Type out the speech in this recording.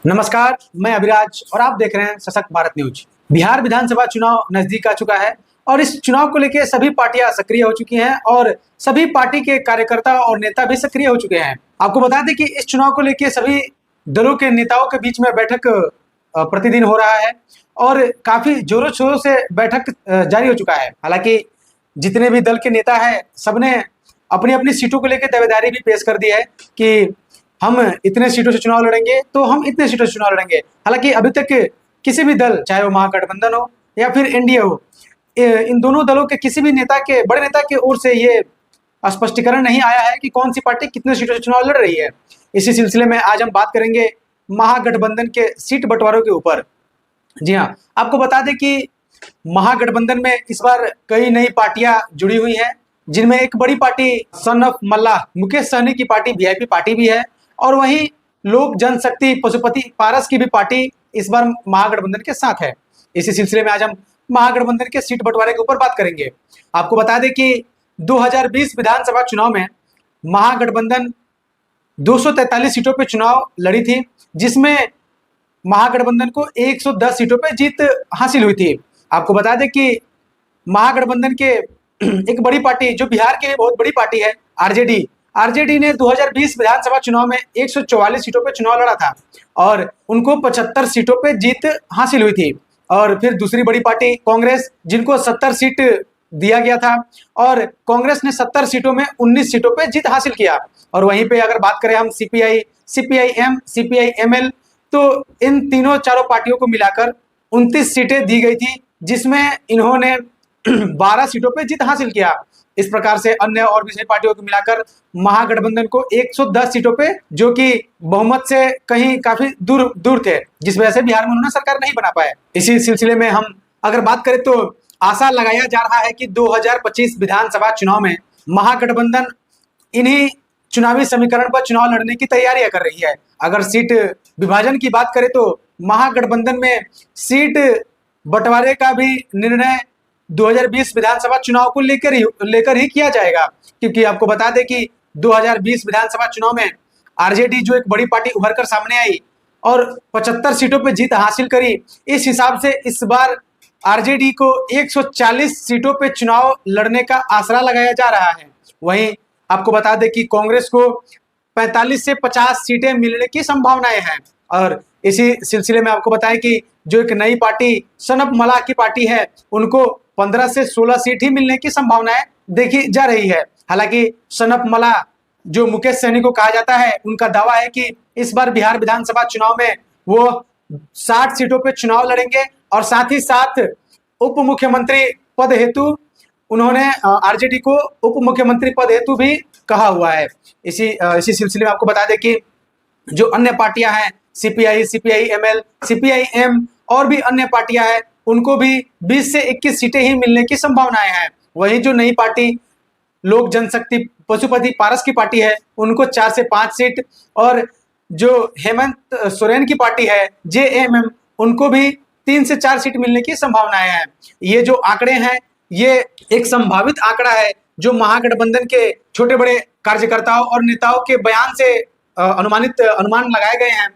नमस्कार, मैं अभिराज और आप देख रहे हैं सशक्त भारत न्यूज। बिहार विधानसभा चुनाव नजदीक आ चुका है और इस चुनाव को लेकर सभी पार्टियां सक्रिय हो चुकी हैं और सभी पार्टी के कार्यकर्ता और नेता भी सक्रिय हो चुके हैं। आपको बता दें कि इस चुनाव को लेकर सभी दलों के नेताओं के बीच में बैठक प्रतिदिन हो रहा है और काफी जोरों शोरों से बैठक जारी हो चुका है। हालांकि जितने भी दल के नेता है सबने अपनी अपनी सीटों को लेकर दावेदारी भी पेश कर दी है कि हम इतने सीटों से चुनाव लड़ेंगे तो हम इतने सीटों से चुनाव लड़ेंगे। हालांकि अभी तक किसी भी दल, चाहे वो महागठबंधन हो या फिर एनडीए हो, इन दोनों दलों के किसी भी नेता के, बड़े नेता की ओर से ये स्पष्टीकरण नहीं आया है कि कौन सी पार्टी कितने सीटों से चुनाव लड़ रही है। इसी सिलसिले में आज हम बात करेंगे महागठबंधन के सीट बंटवारों के ऊपर। जी हाँ, आपको बता दें कि महागठबंधन में इस बार कई नई पार्टियां जुड़ी हुई हैं, जिनमें एक बड़ी पार्टी सन ऑफ मल्लाह मुकेश सहनी की पार्टी वीआईपी पार्टी भी है और वहीं लोक जनशक्ति पशुपति पारस की भी पार्टी इस बार महागठबंधन के साथ है। इसी सिलसिले में आज हम महागठबंधन के सीट बंटवारे के ऊपर बात करेंगे। आपको बता दें कि 2020 विधानसभा चुनाव में महागठबंधन 243 सीटों पर चुनाव लड़ी थी, जिसमें महागठबंधन को 110 सीटों पर जीत हासिल हुई थी। आपको बता दें कि महागठबंधन के एक बड़ी पार्टी जो बिहार की बहुत बड़ी पार्टी है, आरजेडी ने 2020 विधानसभा चुनाव में 144 सीटों पर चुनाव लड़ा था और उनको 75 सीटों पर जीत हासिल हुई थी। और फिर दूसरी बड़ी पार्टी कांग्रेस, जिनको 70 सीट दिया गया था और कांग्रेस ने 70 सीटों में 19 सीटों पर जीत हासिल किया। और वहीं पे अगर बात करें हम सीपीआई, सीपीआईएम, सीपीआईएमएल, तो इन तीनों चारों पार्टियों को मिलाकर 29 सीटें दी गई थी, जिसमें इन्होंने 12 सीटों पर जीत हासिल किया। इस प्रकार से अन्य और भी सभी पार्टियों को मिलाकर महागठबंधन को 110 सीटों पे, जो कि बहुमत से कहीं काफी दूर थे, जिस वजह से बिहार में उन्होंने सरकार नहीं बना पाए। इसी सिलसिले में हम अगर बात करें तो आशा लगाया जा रहा है कि 2025 विधानसभा चुनाव में महागठबंधन इन्हीं चुनावी समीकरण पर चुनाव लड़ने की तैयारियां कर रही है। अगर सीट विभाजन की बात करें तो महागठबंधन में सीट बंटवारे का भी निर्णय 2020 विधानसभा चुनाव को लेकर ही किया जाएगा, क्योंकि आपको बता दें कि 2020 विधानसभा चुनाव में आरजेडी जो एक बड़ी पार्टी उभर कर सामने आई और 75 सीटों पर जीत हासिल करी, इस हिसाब से इस बार आरजेडी को 140 सीटों पर चुनाव लड़ने का आसरा लगाया जा रहा है। वहीं आपको बता दें कि कांग्रेस को 45 से 50 सीटें मिलने की संभावनाएं हैं। और इसी सिलसिले में आपको बताएं कि जो एक नई पार्टी सन ऑफ मल्लाह की पार्टी है, उनको 15 से 16 सीट ही मिलने की संभावनाएं देखी जा रही है। हालांकि सन ऑफ मल्लाह जो मुकेश सहनी को कहा जाता है, उनका दावा है कि इस बार बिहार विधानसभा चुनाव में वो 60 सीटों पर चुनाव लड़ेंगे और साथ ही साथ उप मुख्यमंत्री पद हेतु उन्होंने आरजेडी को उप मुख्यमंत्री पद हेतु भी कहा हुआ है। इसी सिलसिले में आपको बता दें कि जो अन्य पार्टियां हैं, सीपीआई, सीपीआईएमएल, सीपीआईएम और भी अन्य पार्टियां हैं, उनको भी 20 से 21 सीटें ही मिलने की संभावनाएं हैं। वहीं जो नई पार्टी लोक जनशक्ति पशुपति पारस की पार्टी है, उनको 4 से 5 सीट, और जो हेमंत सोरेन की पार्टी है जेएमएम, उनको भी 3 से 4 सीट मिलने की संभावनाएं हैं। ये जो आंकड़े हैं, ये एक संभावित आंकड़ा है जो महागठबंधन के छोटे बड़े कार्यकर्ताओं और नेताओं के बयान से अनुमान लगाए गए हैं।